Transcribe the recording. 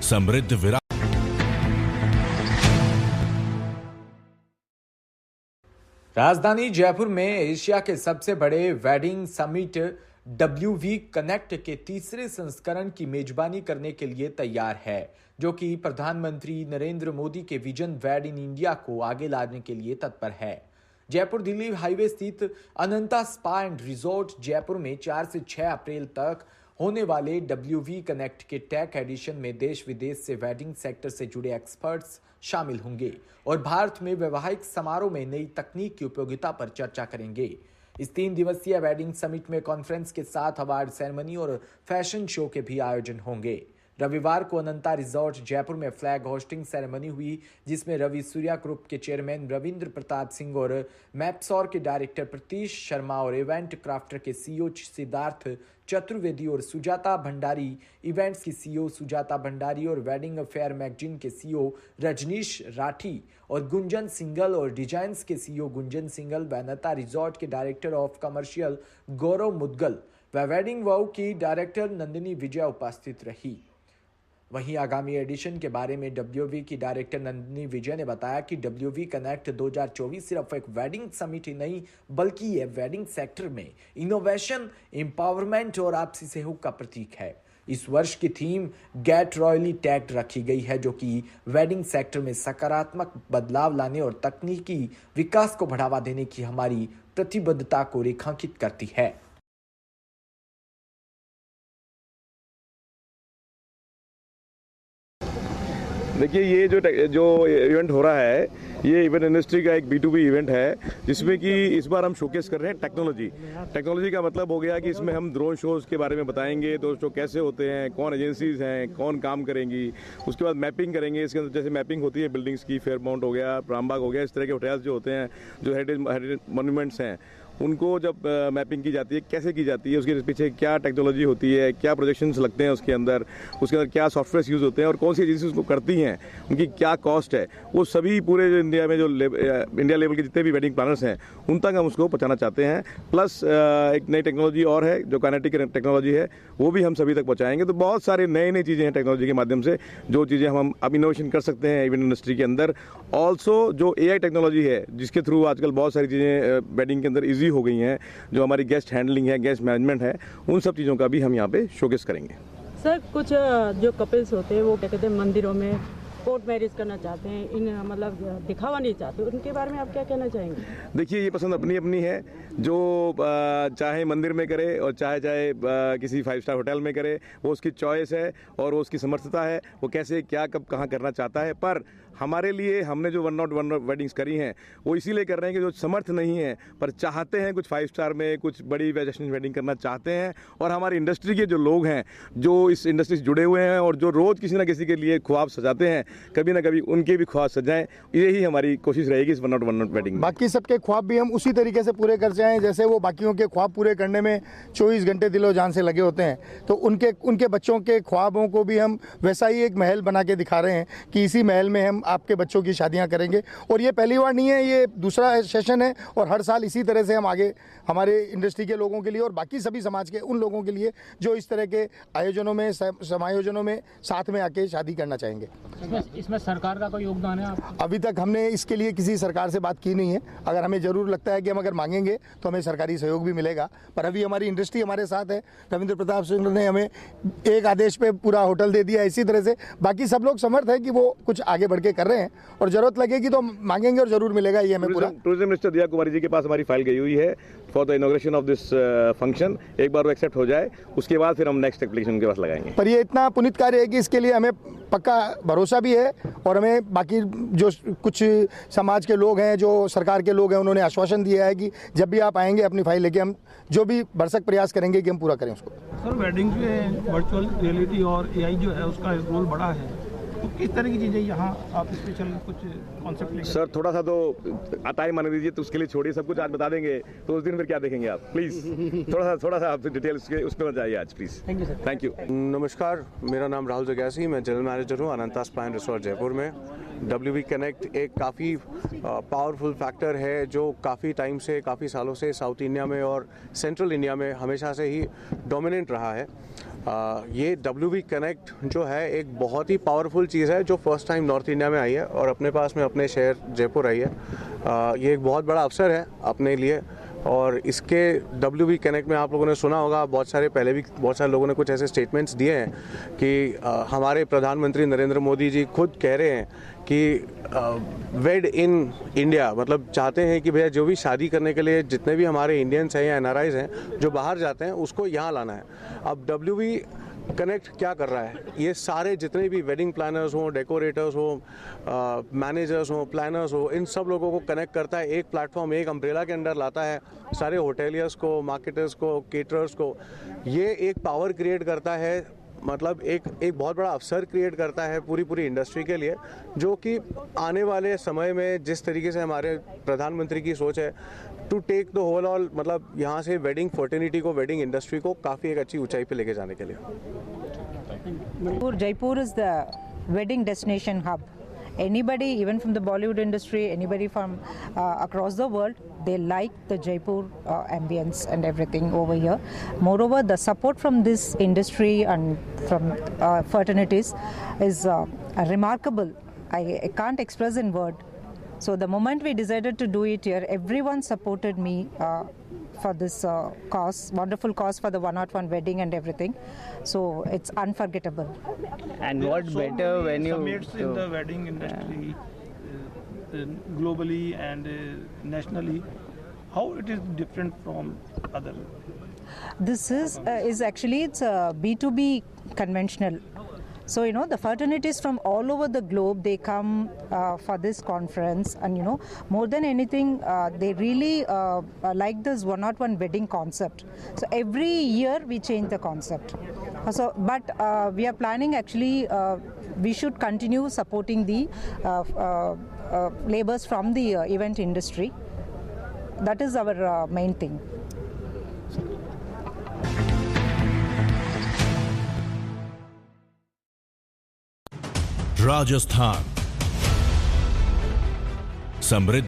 समृद्ध विरासत। राजधानी जयपुर में एशिया के सबसे बड़े वेडिंग समिट WV कनेक्ट के तीसरे संस्करण की मेजबानी करने के लिए तैयार है, जो कि प्रधानमंत्री नरेंद्र मोदी के विजन वेड इन इंडिया को आगे लाने के लिए तत्पर है। जयपुर दिल्ली हाईवे स्थित अनंता स्पा एंड रिजॉर्ट जयपुर में 4 से 6 अप्रैल तक होने वाले WV कनेक्ट के टेक एडिशन में देश विदेश से वेडिंग सेक्टर से जुड़े एक्सपर्ट्स शामिल होंगे और भारत में वैवाहिक समारोह में नई तकनीक की उपयोगिता पर चर्चा करेंगे। इस 3 दिवसीय वेडिंग समिट में कॉन्फ्रेंस के साथ अवार्ड सेरेमनी और फैशन शो के भी आयोजन होंगे। रविवार को अनंता रिजॉर्ट जयपुर में फ्लैग होस्टिंग सेरेमनी हुई, जिसमें रवि सूर्या ग्रुप के चेयरमैन रविंद्र प्रताप सिंह और मैप्सॉर के डायरेक्टर प्रतीश शर्मा और इवेंट क्राफ्टर के CEO सिद्धार्थ चतुर्वेदी और सुजाता भंडारी, इवेंट्स की CEO सुजाता भंडारी और वेडिंग अफेयर मैगजीन के CEO रजनीश राठी और गुंजन सिंगल और डिजाइन्स के CEO गुंजन सिंगल व अनंता रिजॉर्ट के डायरेक्टर ऑफ कमर्शियल गौरव मुदगल व वेडिंग वाउ की डायरेक्टर नंदिनी विजय उपस्थित रही। वहीं आगामी एडिशन के बारे में WV की डायरेक्टर नंदिनी विजय ने बताया कि WV कनेक्ट 2024 सिर्फ एक वेडिंग समिट ही नहीं, बल्कि ये वेडिंग सेक्टर में इनोवेशन, एम्पावरमेंट और आपसी सहयोग का प्रतीक है। इस वर्ष की थीम गेट रॉयली टैग्ड रखी गई है, जो कि वेडिंग सेक्टर में सकारात्मक बदलाव लाने और तकनीकी विकास को बढ़ावा देने की हमारी प्रतिबद्धता को रेखांकित करती है। देखिए, ये जो इवेंट हो रहा है, ये इवेंट इंडस्ट्री का एक B2B इवेंट है, जिसमें कि इस बार हम शोकेस कर रहे हैं टेक्नोलॉजी का मतलब हो गया कि इसमें हम ड्रोन शोज़ के बारे में बताएंगे, तो शो कैसे होते हैं, कौन एजेंसीज हैं, कौन काम करेंगी। उसके बाद मैपिंग करेंगे, इसके अंदर जैसे मैपिंग होती है बिल्डिंग्स की, फेयरमाउंट हो गया, रामबाग हो गया, इस तरह के होटल्स जो होते हैं, जो हेरिटेज मॉन्यूमेंट्स हैं, उनको जब मैपिंग की जाती है, कैसे की जाती है, उसके पीछे क्या टेक्नोलॉजी होती है, क्या प्रोजेक्शंस लगते हैं उसके अंदर क्या सॉफ्टवेयर यूज़ होते हैं और कौन सी एजेंसी उसको करती हैं, उनकी क्या कॉस्ट है, वो सभी पूरे जो इंडिया में जो इंडिया लेवल के जितने भी वेडिंग प्लानर्स हैं उन तक हम उसको पहुंचाना चाहते हैं। प्लस एक नई टेक्नोलॉजी और है जो काइनेटिक टेक्नोलॉजी है, वो भी हम सभी तक पहुँचाएंगे। तो बहुत सारे नई चीज़ें हैं टेक्नोलॉजी के माध्यम से, जो चीज़ें हम अब इनोवेशन कर सकते हैं इवेंट इंडस्ट्री के अंदर। ऑल्सो जो AI टेक्नोलॉजी है, जिसके थ्रू आजकल बहुत सारी चीज़ें वेडिंग के अंदर ईजी हो गई हैं, जो हमारी गेस्ट हैंडलिंग है, गेस्ट मैनेजमेंट है, उन सब चीज़ों का भी हम यहाँ पे शोकेस करेंगे। सर, कुछ जो कपल्स होते हैं वो क्या कहते हैं मंदिरों में कोर्ट मैरिज करना चाहते हैं, मतलब दिखावा नहीं चाहते, उनके बारे में आप क्या कहना चाहेंगे? देखिए, ये पसंद अपनी अपनी है, जो चाहे मंदिर में करे और चाहे किसी 5 स्टार होटल में करे, वो उसकी चॉइस है और वो उसकी समर्थता है, वो कैसे क्या कब कहाँ करना चाहता है। पर हमारे लिए हमने जो 101 वेडिंग्स करी हैं, वो इसीलिए कर रहे हैं कि जो समर्थ नहीं है पर चाहते हैं कुछ 5 स्टार में कुछ बड़ी वेस्टर्न वेडिंग करना चाहते हैं, और हमारी इंडस्ट्री के जो लोग हैं, जो इस इंडस्ट्री से जुड़े हुए हैं और जो रोज़ किसी ना किसी के लिए ख्वाब सजाते हैं, कभी ना कभी उनके भी ख्वाब सजाएं, यही हमारी कोशिश रहेगी इस 101 वेडिंग में। बाकी सबके ख्वाब भी हम उसी तरीके से पूरे कर जाएं जैसे वो बाकियों के ख्वाब पूरे करने में 24 घंटे दिलो जान से लगे होते हैं, तो उनके बच्चों के ख्वाबों को भी हम वैसा ही एक महल बना के दिखा रहे हैं कि इसी महल में हम आपके बच्चों की शादियां करेंगे। और ये पहली बार नहीं है, ये दूसरा सेशन है, और हर साल इसी तरह से हम आगे हमारे इंडस्ट्री के लोगों के लिए और बाकी सभी समाज के उन लोगों के लिए जो इस तरह के आयोजनों में, समायोजनों में साथ में आके शादी करना चाहेंगे। इसमें सरकार का कोई योगदान है आपको? अभी तक हमने इसके लिए किसी सरकार से बात की नहीं है। अगर हमें जरूर लगता है कि हम अगर मांगेंगे तो हमें सरकारी सहयोग भी मिलेगा, पर अभी हमारी इंडस्ट्री हमारे साथ है। रविंद्र प्रताप सिंह ने हमें एक आदेश पे पूरा होटल दे दिया। इसी तरह से बाकी सब लोग समर्थ है कि वो कुछ आगे बढ़ के कर रहे हैं, और जरूरत लगेगी तो मांगेंगे और जरूर मिलेगा। ये हमें पूरा टूरिज्म मिनिस्टर दिया कुमारी जी के पास हमारी फाइल गई हुई है for the inauguration of this function. एक बार वो एक्सेप्ट हो जाए, उसके बाद फिर हम नेक्स्ट एप्लीकेशन उनके पास लगाएंगे। पर ये इतना पुनीत कार्य है कि इसके लिए हमें पक्का भरोसा भी है, और हमें बाकी जो कुछ समाज के लोग हैं, जो सरकार के लोग हैं, उन्होंने आश्वासन दिया है कि जब भी आप आएंगे अपनी फाइल लेके, हम जो भी भरसक प्रयास करेंगे कि हम पूरा करें उसको। सर, वेडिंग में वर्चुअल रियलिटी और AI जो है उसका रोल बड़ा है, तो किस तरह की चीज़ें यहाँ आप स्पेशल कुछ कॉन्सेप्ट लेंगे? सर, थोड़ा सा तो टाइम आने दीजिए, तो उसके लिए छोड़िए, सब कुछ आज बता देंगे, तो उस दिन फिर क्या देखेंगे आप। प्लीज़ थोड़ा सा आप डिटेल उस पर जाइए आज please. Thank you sir. Thank you. नमस्कार, मेरा नाम राहुल जगैसी, मैं जनरल मैनेजर हूँ अनंता स्पा एंड रिसॉर्ट जयपुर में। WV कनेक्ट एक काफ़ी पावरफुल फैक्टर है जो काफ़ी टाइम से, काफ़ी सालों से साउथ इंडिया में और सेंट्रल इंडिया में हमेशा से ही डोमिनेंट रहा है। ये WV कनेक्ट जो है एक बहुत ही पावरफुल चीज़ है जो फर्स्ट टाइम नॉर्थ इंडिया में आई है और अपने पास में अपने शहर जयपुर आई है। ये एक बहुत बड़ा अवसर है अपने लिए और इसके WV कनेक्ट में आप लोगों ने सुना होगा, बहुत सारे पहले भी बहुत सारे लोगों ने कुछ ऐसे स्टेटमेंट्स दिए हैं कि हमारे प्रधानमंत्री नरेंद्र मोदी जी खुद कह रहे हैं कि वेड इन इंडिया, मतलब चाहते हैं कि भैया जो भी शादी करने के लिए जितने भी हमारे इंडियंस हैं या NRIs हैं जो बाहर जाते हैं उसको यहाँ लाना है। अब WV कनेक्ट क्या कर रहा है, ये सारे जितने भी वेडिंग प्लानर्स हों, डेकोरेटर्स हों, मैनेजर्स हों, प्लानर्स हो, इन सब लोगों को कनेक्ट करता है, एक प्लेटफॉर्म एक अम्ब्रेला के अंडर लाता है सारे होटेलियर्स को, मार्केटर्स को, केटरर्स को। ये एक पावर क्रिएट करता है, मतलब एक बहुत बड़ा अवसर क्रिएट करता है पूरी इंडस्ट्री के लिए, जो कि आने वाले समय में जिस तरीके से हमारे प्रधानमंत्री की सोच है to take the whole all, मतलब यहाँ से वेडिंग फर्टिनिटी को, वेडिंग इंडस्ट्री को काफ़ी एक अच्छी ऊंचाई पे लेके जाने के लिए। Jaipur is the wedding destination hub. Anybody, even from the Bollywood industry, anybody from across the world, they like the Jaipur ambience and everything over here. Moreover, the support from this industry and from fraternities is remarkable. I can't express in word. So the moment we decided to do it here, everyone supported me for this cause, wonderful cause for the 101 wedding and everything. So it's unforgettable. And There what are so better many when you summits in the wedding industry globally and nationally. How it is different from other? This is actually it's a B2B conventional. So the fraternities from all over the globe, they come for this conference, and more than anything they really like this 101 wedding concept. So every year we change the concept. So but we are planning actually we should continue supporting the labors from the event industry. That is our main thing. Rajasthan समृद्ध